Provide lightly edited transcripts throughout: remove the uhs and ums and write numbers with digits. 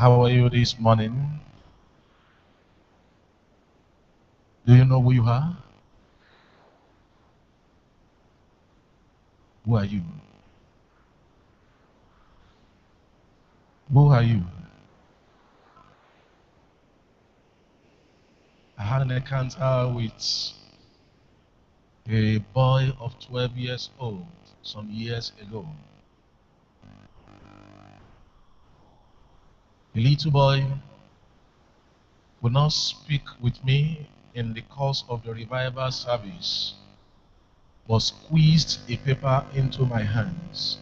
How are you this morning? Do you know who you are? Who are you? Who are you? I had an encounter with a boy of 12 years old some years ago. The little boy would not speak with me in the course of the revival service, but squeezed a paper into my hands.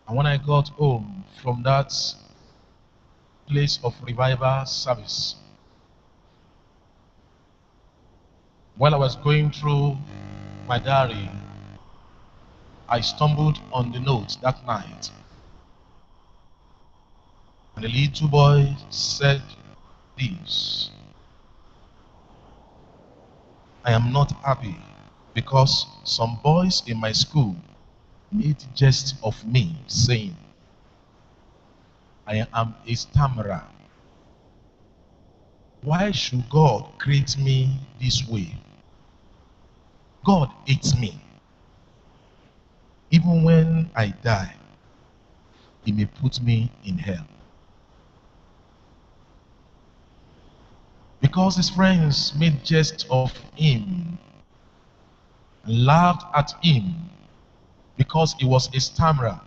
And when I got home from that place of revival service, while I was going through my diary, I stumbled on the note that night. And the little boy said this: I am not happy because some boys in my school made jest of me, saying, I am a stammerer. Why should God create me this way? God hates me. Even when I die, He may put me in hell. Because his friends made jest of him and laughed at him because he was a stammerer.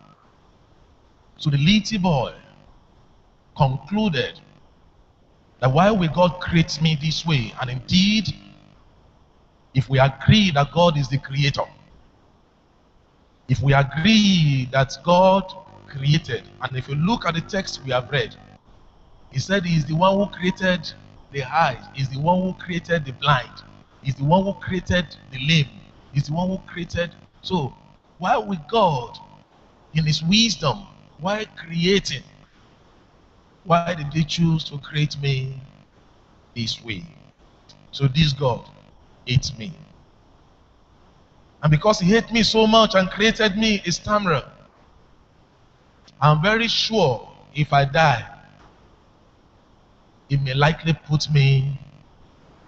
So the little boy concluded that why will God create me this way? And indeed, if we agree that God is the creator, if we agree that God created, and if you look at the text we have read, he said he is the one who created the eyes, is the one who created the blind, is the one who created the lame, is the one who created. So why would God, in his wisdom, why creating, why did he choose to create me this way? So this God hates me. And because he hates me so much and created me a stammerer, I'm very sure if I die, he may likely put me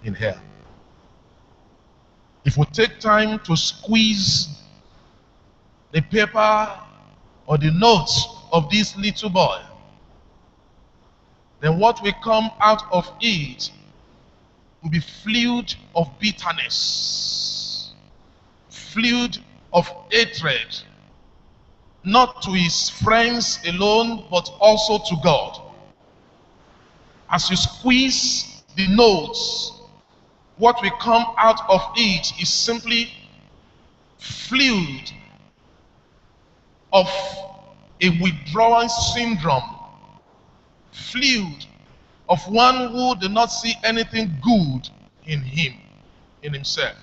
in hell. If we take time to squeeze the paper or the notes of this little boy, then what will come out of it will be fluid of bitterness, fluid of hatred, not to his friends alone, but also to God. As you squeeze the notes, what will come out of it is simply fluid of a withdrawal syndrome, fluid of one who did not see anything good in him, in himself.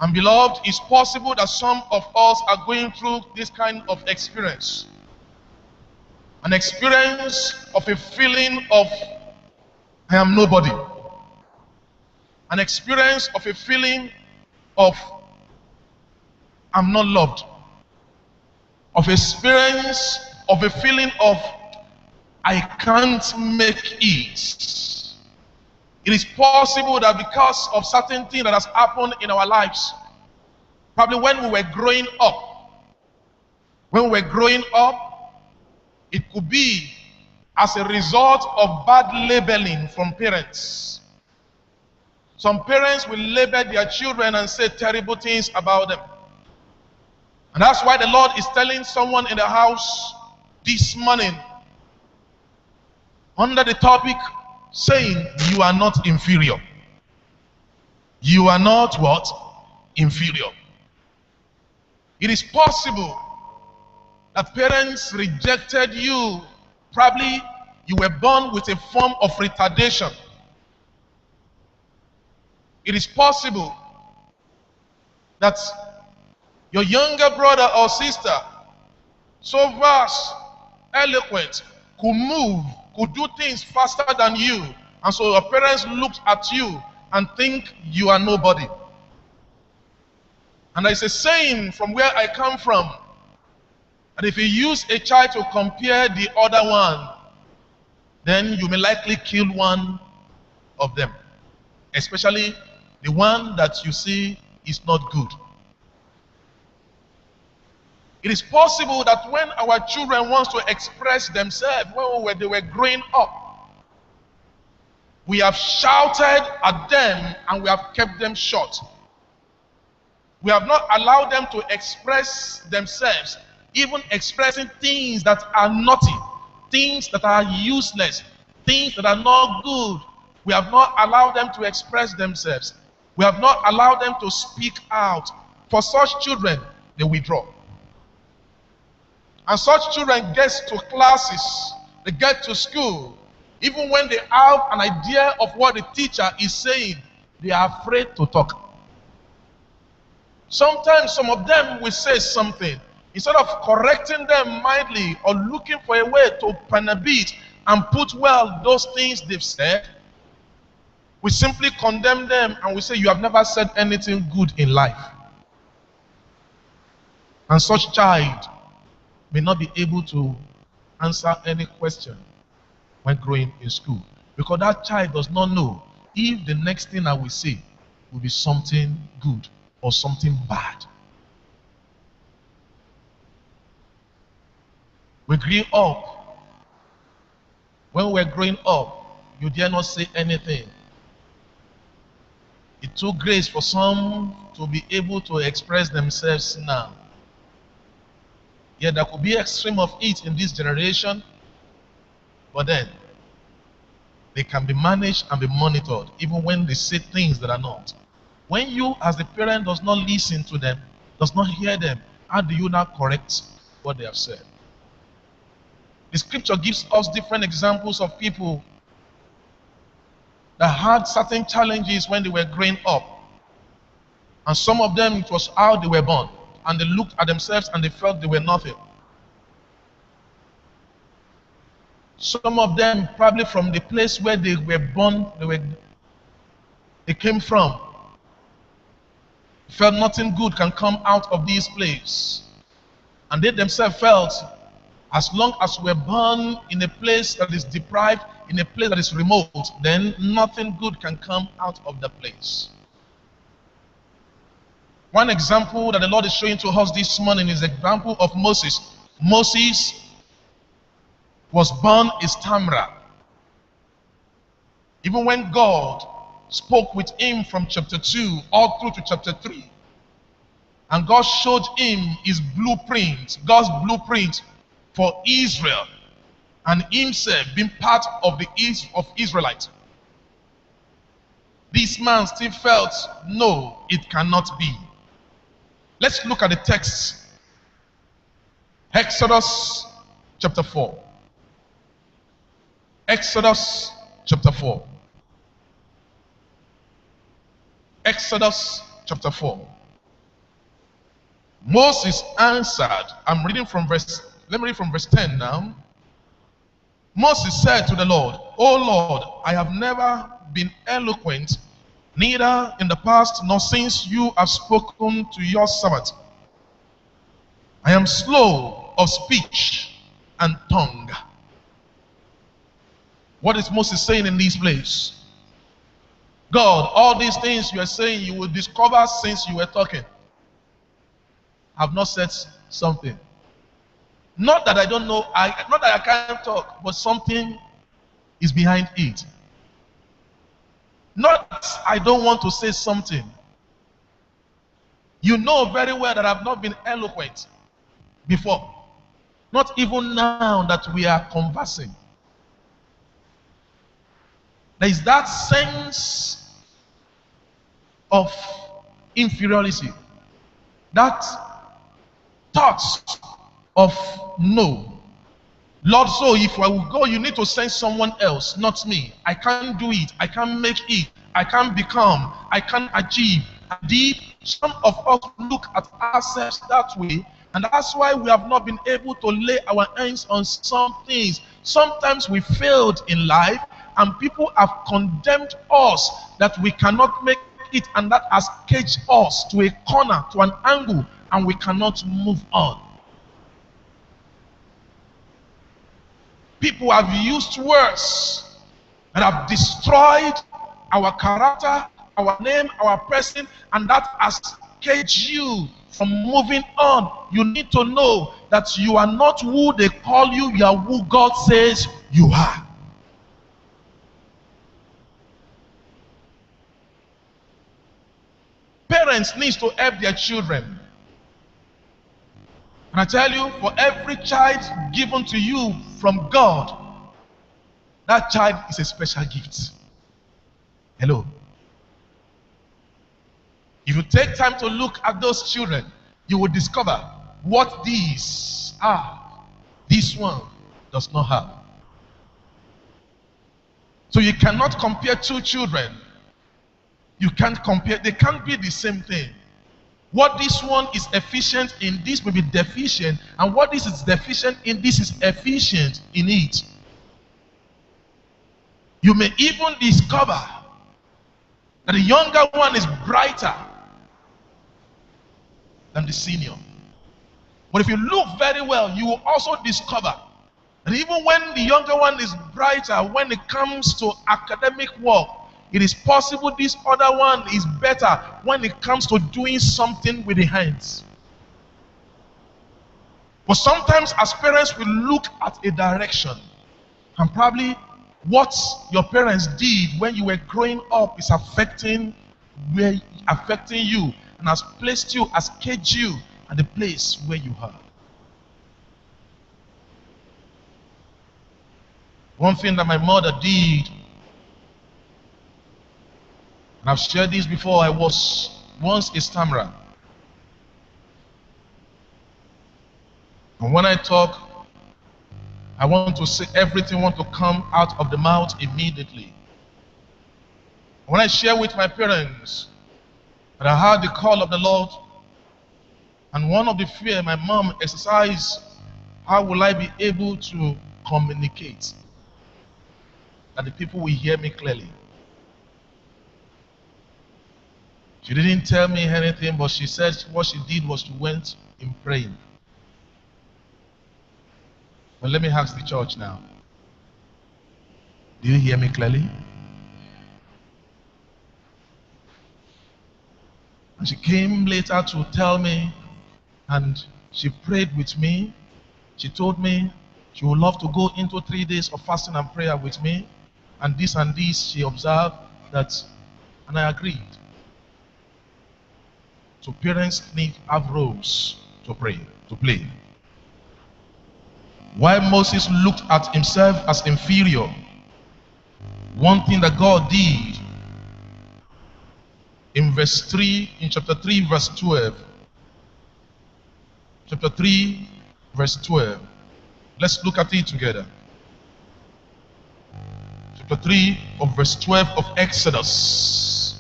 And beloved, it's possible that some of us are going through this kind of experience. An experience of a feeling of, I am nobody. An experience of a feeling of, I'm not loved. Of experience of a feeling of, I can't make it. It is possible that because of certain things that has happened in our lives, probably when we were growing up, it could be as a result of bad labeling from parents. Some parents will label their children and say terrible things about them. And that's why the Lord is telling someone in the house this morning under the topic saying, you are not inferior. You are not what? Inferior. It is possible that parents rejected you. Probably you were born with a form of retardation. It is possible that your younger brother or sister, so vast, eloquent, could move, could do things faster than you. And so your parents looked at you and think you are nobody. And there's a saying from where I come from And if you use a child to compare the other one, then you may likely kill one of them, especially the one that you see is not good. It is possible that when our children want to express themselves, when they were growing up, we have shouted at them and we have kept them short. We have not allowed them to express themselves, even expressing things that are naughty, things that are useless, things that are not good. We have not allowed them to express themselves. We have not allowed them to speak out. For such children, they withdraw. And such children get to classes, they get to school. Even when they have an idea of what the teacher is saying, they are afraid to talk. Sometimes some of them will say something. Instead of correcting them mildly or looking for a way to panabit and put well those things they've said, we simply condemn them and we say, you have never said anything good in life. And such child may not be able to answer any question when growing in school, because that child does not know if the next thing I will say will be something good or something bad. We grew up. When we were growing up, you dare not say anything. It took grace for some to be able to express themselves now. Yeah, there could be extreme of it in this generation, but then they can be managed and be monitored even when they say things that are not. When you as the parent does not listen to them, does not hear them, how do you now correct what they have said? The scripture gives us different examples of people that had certain challenges when they were growing up. And some of them, it was how they were born. And they looked at themselves and they felt they were nothing. Some of them, probably from the place where they were born, they came from, felt nothing good can come out of this place. And they themselves felt, as long as we're born in a place that is deprived, in a place that is remote, then nothing good can come out of the place. One example that the Lord is showing to us this morning is the example of Moses. Moses was born a stammerer. Even when God spoke with him from chapter 2 all through to chapter 3, and God showed him his blueprint, God's blueprint for Israel, and himself being part of the Israelites. This man still felt, no, it cannot be. Let's look at the text. Exodus chapter 4. Exodus chapter 4. Exodus chapter 4. Moses answered, I'm reading from verse, let me read from verse 10 now. Moses said to the Lord, O Lord, I have never been eloquent, neither in the past nor since you have spoken to your servant. I am slow of speech and tongue. What is Moses saying in this place? God, all these things you are saying you will discover since you were talking. I have not said something. Not that I don't know, not that I can't talk, but something is behind it. Not that I don't want to say something. You know very well that I've not been eloquent before. Not even now that we are conversing. There is that sense of inferiority. That thought of no. Lord, so if I will go, you need to send someone else, not me. I can't do it. I can't make it. I can't become. I can't achieve. Indeed, some of us look at ourselves that way, and that's why we have not been able to lay our hands on some things. Sometimes we failed in life, and people have condemned us that we cannot make it, and that has caged us to a corner, to an angle, and we cannot move on. People have used words that have destroyed our character, our name, our person, and that has caged you from moving on. You need to know that you are not who they call you, you are who God says you are. Parents need to help their children. And I tell you, for every child given to you from God, that child is a special gift. Hello. If you take time to look at those children, you will discover what these are. This one does not have. So you cannot compare two children. You can't compare. They can't be the same thing. What this one is efficient in, this may be deficient, and what this is deficient in, this is efficient in it. You may even discover that the younger one is brighter than the senior. But if you look very well, you will also discover that even when the younger one is brighter, when it comes to academic work, it is possible this other one is better when it comes to doing something with the hands. But sometimes as parents, we look at a direction, and probably what your parents did when you were growing up is affecting you, and has placed you, has caged you at the place where you are. One thing that my mother did, and I've shared this before, I was once a stammerer. And when I talk, I want to say everything want to come out of the mouth immediately. When I share with my parents that I heard the call of the Lord, and one of the fear my mom exercised, how will I be able to communicate that the people will hear me clearly? She didn't tell me anything, but she said what she did was she went in praying. But let me ask the church now. Do you hear me clearly? And she came later to tell me, and she prayed with me. She told me she would love to go into 3 days of fasting and prayer with me. And this she observed that, and I agreed. So parents need to have roles to pray, to play. While Moses looked at himself as inferior, one thing that God did in verse 3, in chapter 3, verse 12. Chapter 3, verse 12. Let's look at it together. Chapter 3 of verse 12 of Exodus.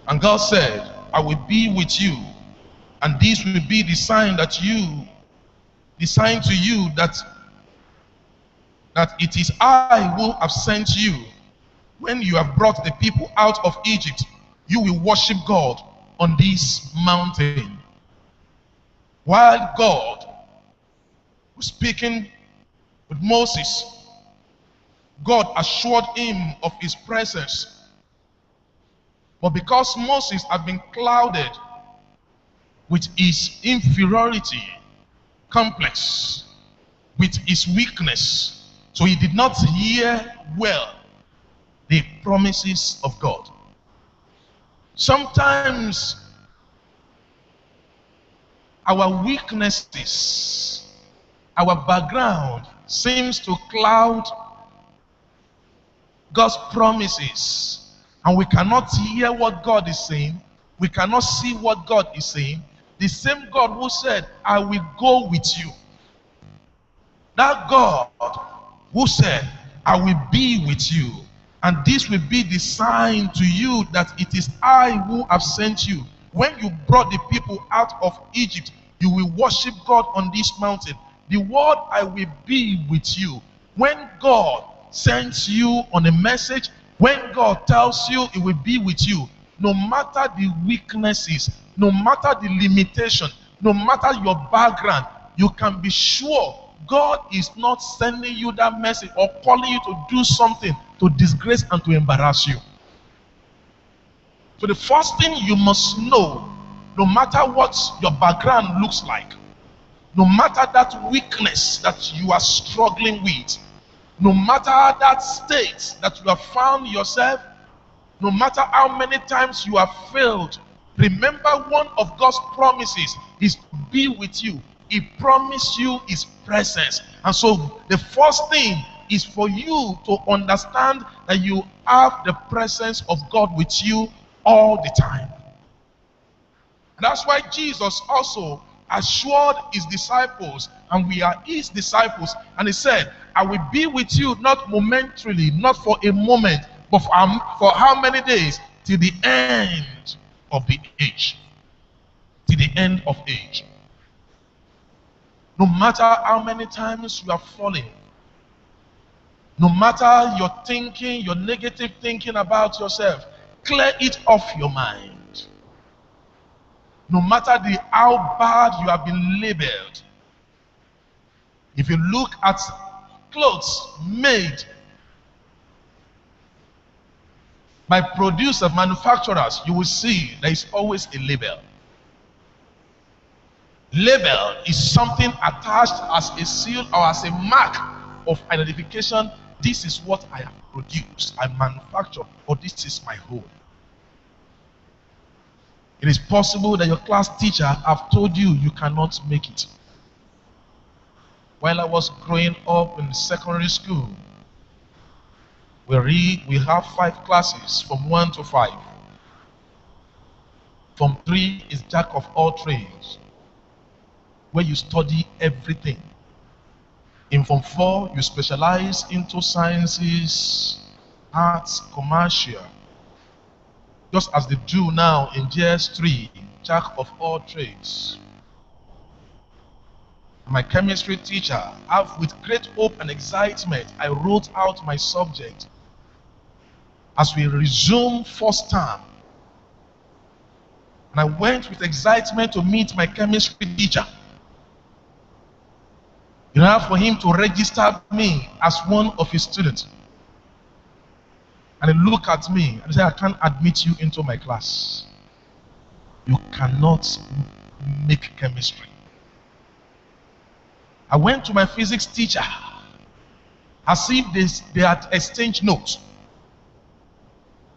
And God said, I will be with you, and this will be the sign that you, the sign to you that it is I who have sent you. When you have brought the people out of Egypt, you will worship God on this mountain. While God was speaking with Moses, God assured him of his presence. But because Moses had been clouded with his inferiority complex, with his weakness, so he did not hear well the promises of God. Sometimes our weaknesses, our background seems to cloud God's promises, and we cannot hear what God is saying. We cannot see what God is saying. The same God who said, I will go with you. That God who said, I will be with you. And this will be the sign to you that it is I who have sent you. When you brought the people out of Egypt, you will worship God on this mountain. The word I will be with you. When God sends you on a message, when God tells you it will be with you, no matter the weaknesses, no matter the limitation, no matter your background, you can be sure God is not sending you that message or calling you to do something to disgrace and to embarrass you. So the first thing you must know, no matter what your background looks like, no matter that weakness that you are struggling with, no matter that state that you have found yourself, no matter how many times you have failed, remember one of God's promises is to be with you. He promised you his presence. And so the first thing is for you to understand that you have the presence of God with you all the time. And that's why Jesus also assured his disciples, and we are his disciples, and he said, I will be with you not momentarily, not for a moment, but for how many days? Till the end of the age. Till the end of age. No matter how many times you are falling, no matter your thinking, your negative thinking about yourself, clear it off your mind. No matter how bad you have been labeled, if you look at clothes made by producers, manufacturers, you will see there is always a label. Label is something attached as a seal or as a mark of identification. This is what I have produced, I manufacture, or this is my home. It is possible that your class teacher have told you you cannot make it. While I was growing up in secondary school, we have 5 classes from 1 to 5. From 3 is jack of all trades, where you study everything. In Form 4, you specialize into sciences, arts, commercial. Just as they do now in GS3, jack of all trades. My chemistry teacher, with great hope and excitement, I wrote out my subject. As we resumed first term, and I went with excitement to meet my chemistry teacher. In order for him to register me as one of his students. And he looked at me and said, I can't admit you into my class. You cannot make chemistry. I went to my physics teacher as if they had exchanged notes.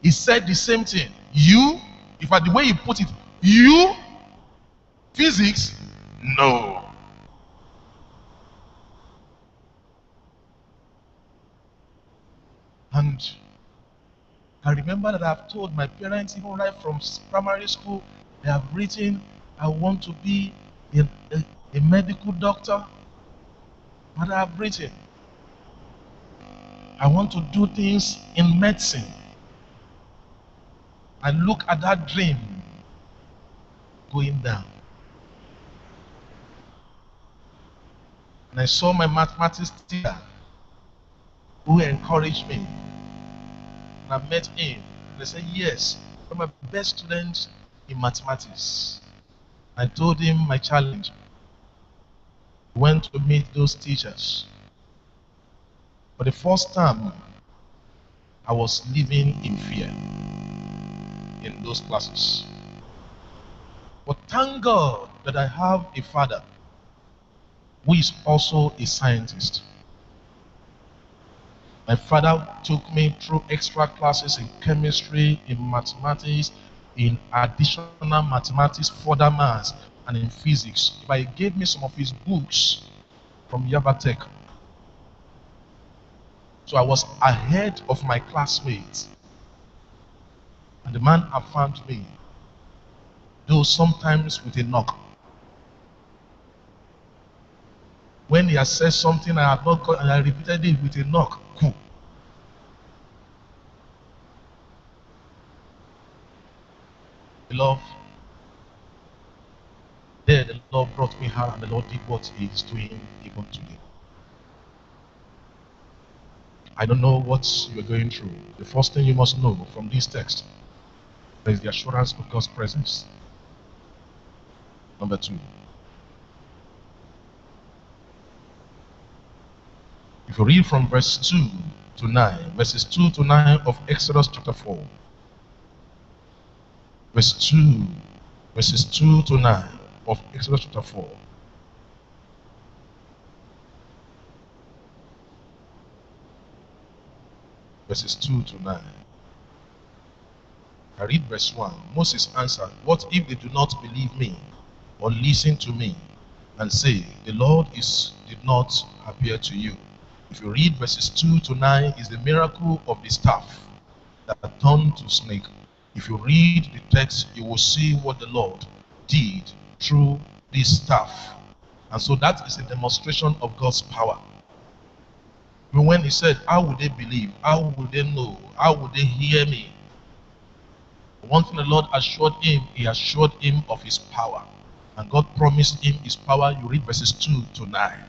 He said the same thing. You, if the way he put it, you, physics, no. And I remember that I've told my parents, even right from primary school, they have written, I want to be a medical doctor. And I have written, I want to do things in medicine. And look at that dream going down. And I saw my mathematics teacher who encouraged me. And I met him. And I said, yes, I'm my best student in mathematics. I told him my challenge. I went to meet those teachers. For the first time, I was living in fear in those classes. But thank God that I have a father who is also a scientist. My father took me through extra classes in chemistry, in mathematics, in additional mathematics, further maths, and in physics. But he gave me some of his books from Yabatech. So I was ahead of my classmates. And the man affirmed me, though sometimes with a knock. When he had said something I had not got, and I repeated it with a knock. Cool. Beloved, there the Lord brought me out, and the Lord did what he is doing even today. I don't know what you are going through. The first thing you must know from this text is the assurance of God's presence. Number 2. If you read from verse 2 to 9, verses 2 to 9 of Exodus chapter 4, verse 2, verses 2 to 9 of Exodus chapter 4. Verses 2 to 9. I read verse 1. Moses answered, "What if they do not believe me or listen to me and say, the Lord did not appear to you?" If you read verses 2 to 9, is the miracle of the staff that turned to snake. If you read the text, you will see what the Lord did through this staff. And so that is a demonstration of God's power. When he said, how would they believe? How would they know? How would they hear me? One thing the Lord assured him, he assured him of his power. And God promised him his power. You read verses 2 to 9.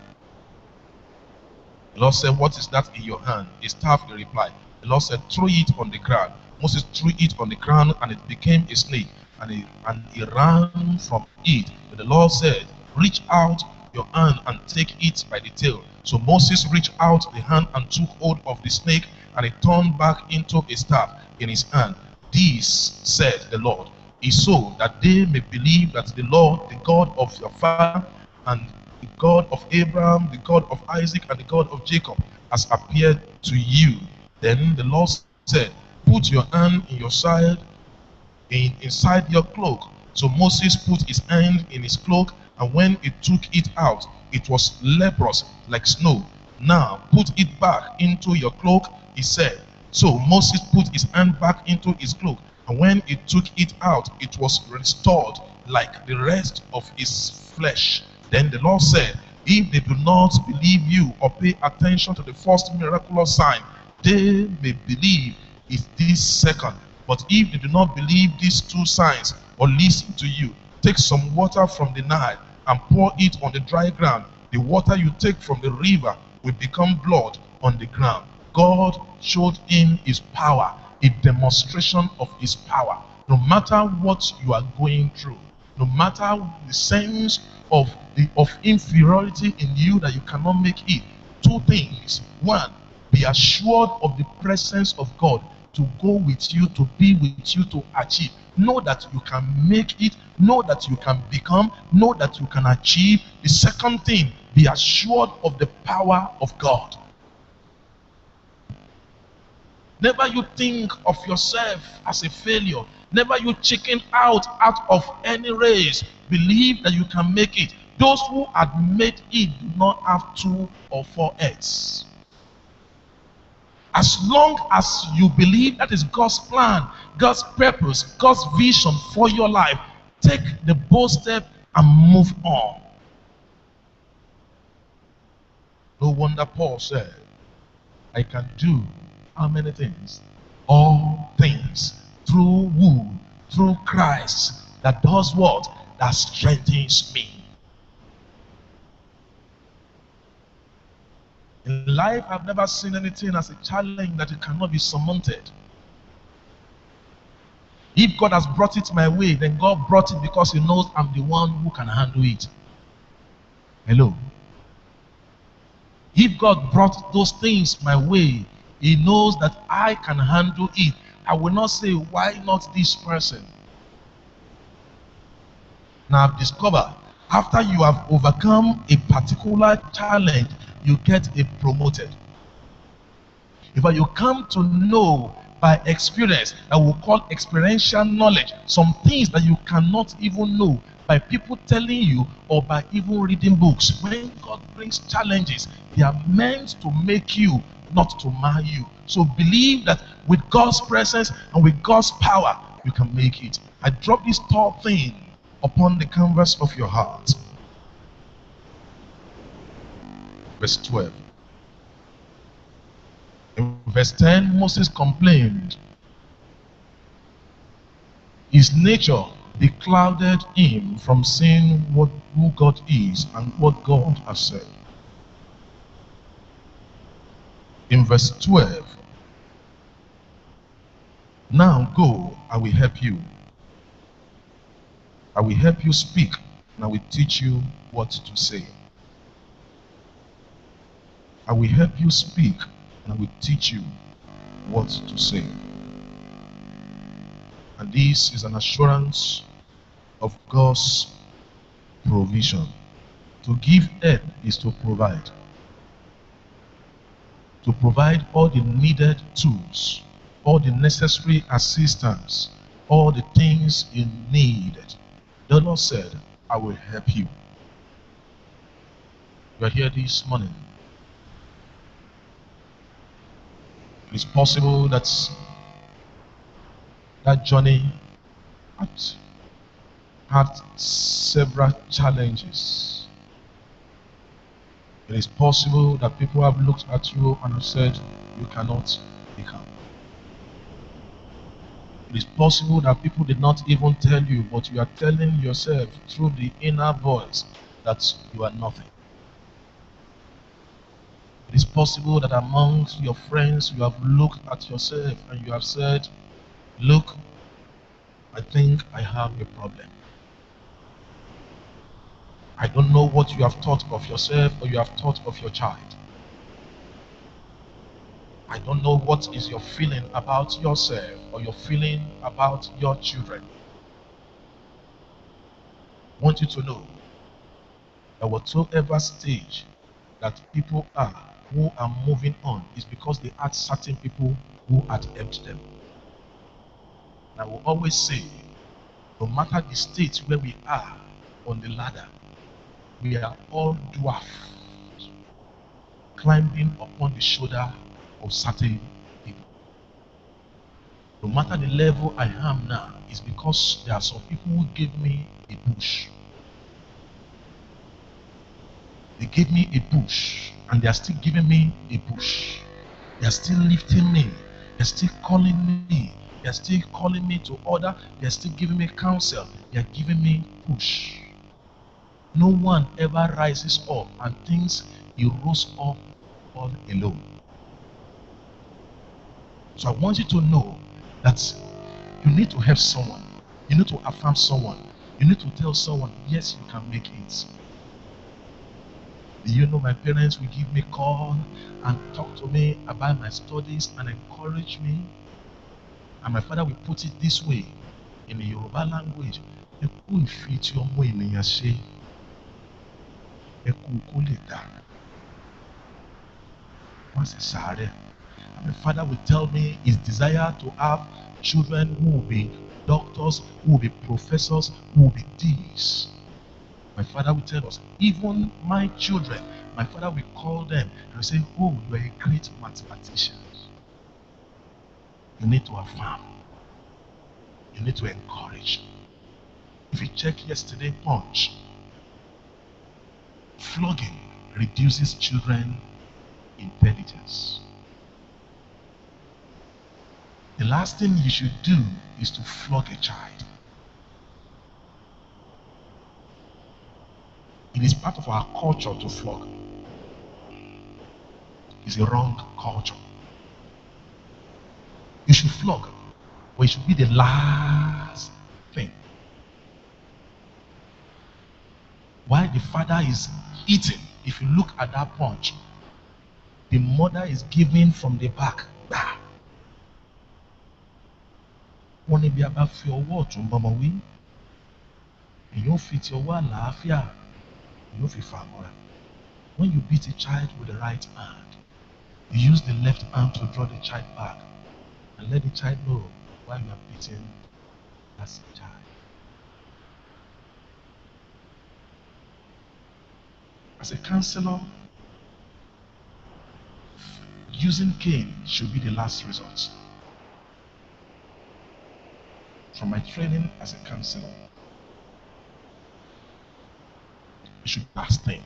The Lord said, what is that in your hand? A staff, he replied. The Lord said, throw it on the ground. Moses threw it on the ground, and it became a snake, and he ran from it. But the Lord said, reach out your hand and take it by the tail. So Moses reached out the hand and took hold of the snake, and it turned back into a staff in his hand. This, said the Lord, is so that they may believe that the Lord, the God of your father, and the God of Abraham, the God of Isaac, and the God of Jacob, has appeared to you. Then the Lord said, put your hand in your side, inside your cloak. So Moses put his hand in his cloak, and when he took it out, it was leprous like snow. Now put it back into your cloak, he said. So Moses put his hand back into his cloak, and when he took it out, it was restored like the rest of his flesh. Then the Lord said, if they do not believe you or pay attention to the first miraculous sign, they may believe is this second. But if they do not believe these two signs or listen to you, take some water from the Nile and pour it on the dry ground. The water you take from the river will become blood on the ground. God showed him his power, a demonstration of his power. No matter what you are going through, no matter the sense of inferiority in you that you cannot make it, two things. One, be assured of the presence of God to go with you, to be with you, to achieve. Know that you can make it. Know that you can become. Know that you can achieve. The second thing, be assured of the power of God. Never you think of yourself as a failure. Never you chicken out of any race. Believe that you can make it. Those who had made it do not have 2 or 4 heads. As long as you believe that is God's plan, God's purpose, God's vision for your life, take the bold step and move on. No wonder Paul said, I can do how many things? All things through who? Through Christ that does what? That strengthens me. In life, I've never seen anything as a challenge that it cannot be surmounted. If God has brought it my way, then God brought it because he knows I'm the one who can handle it. Hello. If God brought those things my way, he knows that I can handle it. I will not say, why not this person? Now I've discovered, after you have overcome a particular challenge, you get promoted. If you come to know by experience, that we call experiential knowledge, some things that you cannot even know by people telling you or by even reading books. When God brings challenges, they are meant to make you, not to mar you. So believe that with God's presence and with God's power, you can make it. I drop this thought thing upon the canvas of your heart. Verse 12. In verse 10, Moses complained. His nature beclouded him from seeing who God is and what God has said. In verse 12, now go, I will help you. I will help you speak, and I will teach you what to say. I will help you speak, and I will teach you what to say. And this is an assurance of God's provision. To give help is to provide. To provide all the needed tools, all the necessary assistance, all the things you need. The Lord said, I will help you. You are here this morning. It is possible that that journey had several challenges. It is possible that people have looked at you and have said, you cannot become. It is possible that people did not even tell you, but you are telling yourself through the inner voice that you are nothing. It is possible that amongst your friends you have looked at yourself and you have said, look, I think I have a problem. I don't know what you have thought of yourself or you have thought of your child. I don't know what is your feeling about yourself or your feeling about your children. I want you to know that whatsoever stage that people are who are moving on is because they had certain people who had helped them. And I will always say, no matter the state where we are on the ladder, we are all dwarfs climbing upon the shoulder of certain people. No matter the level I am now, it's because there are some people who gave me a push. They gave me a push, and they are still giving me a push. They are still lifting me. They're still calling me. They're still calling me to order. They're still giving me counsel. They're giving me push. No one ever rises up and thinks he rose up all alone. So I want you to know that you need to help someone. You need to affirm someone. You need to tell someone, yes, you can make it. Do you know my parents will give me a call and talk to me about my studies and encourage me? And my father will put it this way in the Yoruba language. And my father will tell me his desire to have children who will be doctors, who will be professors, who will be thieves. My father will tell us, even my children, my father will call them and will say, oh, you are a great mathematician. You need to affirm. You need to encourage. If you check yesterday Punch, flogging reduces children intelligence. The last thing you should do is to flog a child. It is part of our culture to flog. It's a wrong culture. You should flog, but it should be the last thing. While the father is eating, if you look at that punch, the mother is giving from the back. Bah. Wọ́n ní bí a bá fi ọwọ́ ọ̀tún bọ́mọ wí, èyàn fi ti ọwọ́ àlàáfíà, èyàn fi fà mọ́ra. When you beat a child with the right hand, you use the left hand to draw the child back and let the child know why you are beating that child. As a counselor, using cane should be the last resort. From my training as a counselor, it should be the last thing.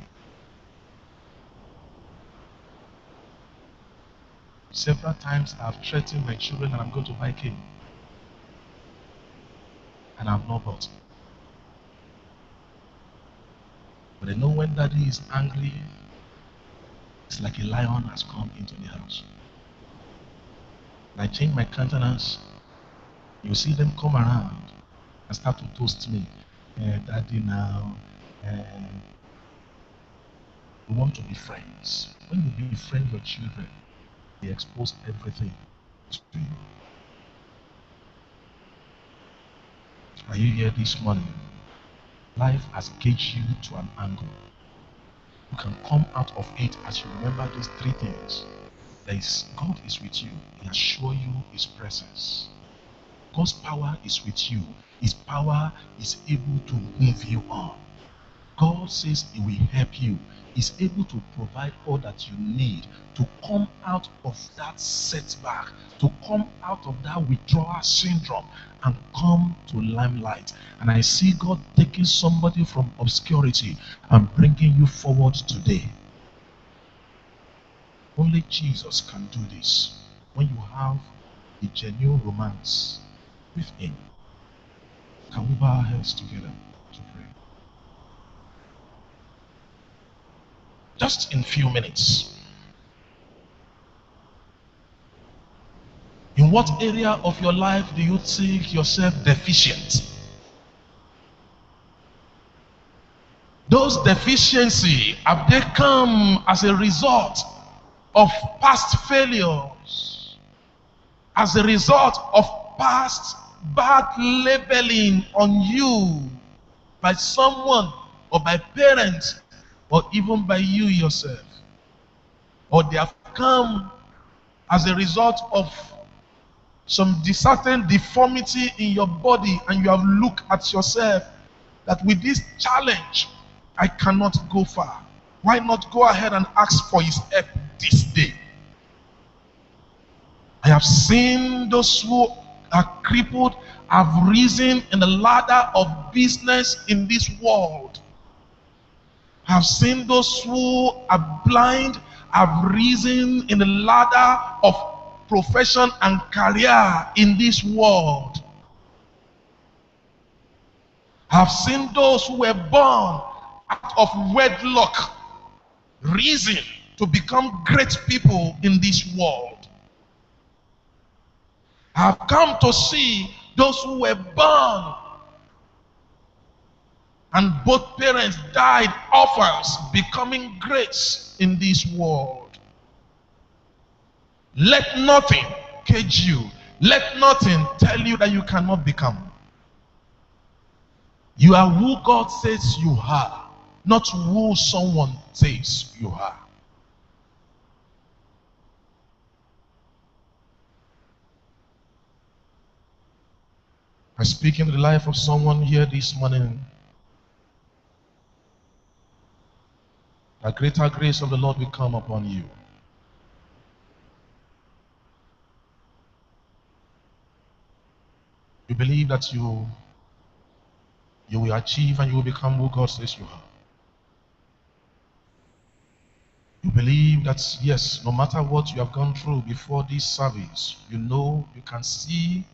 Several times I have threatened my children that I'm going to buy cane, and I have not bought. But I know when daddy is angry, it's like a lion has come into the house. And I change my countenance, you see them come around and start to toast me. Daddy now. We want to be friends. When you befriend your children, they expose everything to you. Are you here this morning? Life has gauged you to an angle. You can come out of it as you remember these three things. God is with you. He assures you his presence. God's power is with you. His power is able to move you on. God says he will help you. He's able to provide all that you need to come out of that setback, to come out of that withdrawal syndrome and come to limelight. And I see God taking somebody from obscurity and bringing you forward today. Only Jesus can do this. When you have a genuine romance with him. Can we bow our heads together to pray? Just in a few minutes. In what area of your life do you think yourself deficient? Those deficiencies, have they come as a result of past failures? As a result of past bad labeling on you by someone or by parents or even by you yourself? Or they have come as a result of some certain deformity in your body, and you have looked at yourself that with this challenge I cannot go far. Why not go ahead and ask for his help this day? I have seen those who are crippled have risen in the ladder of business in this world. I have seen those who are blind have risen in the ladder of profession and career in this world. I have seen those who were born out of wedlock risen to become great people in this world. I have come to see those who were born and both parents died orphans becoming greats in this world. Let nothing cage you. Let nothing tell you that you cannot become. You are who God says you are, not who someone says you are. I speak into the life of someone here this morning. A greater grace of the Lord will come upon you. You believe that you will achieve and you will become who God says you are. You believe that, yes, no matter what you have gone through before this service, you know you can see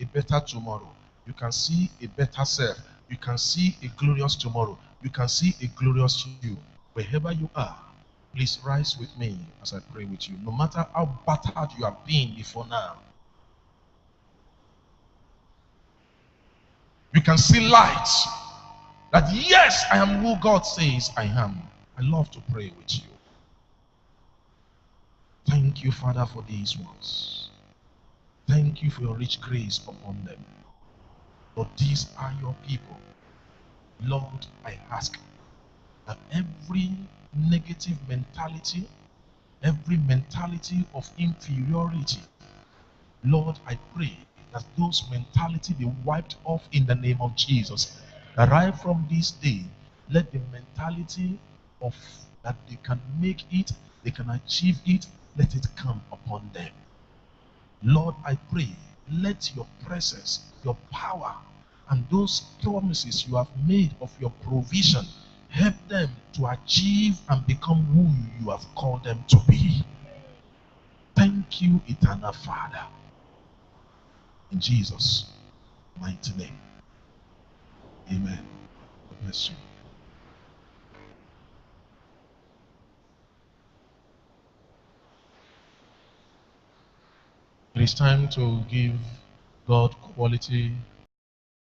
a better tomorrow. You can see a better self. You can see a glorious tomorrow. You can see a glorious you. Wherever you are, please rise with me as I pray with you. No matter how battered you have been before now, you can see light. That yes, I am who God says I am. I love to pray with you. Thank you, Father, for these ones. Thank you for your rich grace upon them. Lord, these are your people. Lord, I ask that every negative mentality, every mentality of inferiority, Lord, I pray that those mentality be wiped off in the name of Jesus. That right from this day, let the mentality of that they can make it, they can achieve it, let it come upon them. Lord, I pray, let your presence, your power, and those promises you have made of your provision help them to achieve and become who you have called them to be. Thank you, eternal Father. In Jesus' mighty name. Amen. God bless you. It is time to give God quality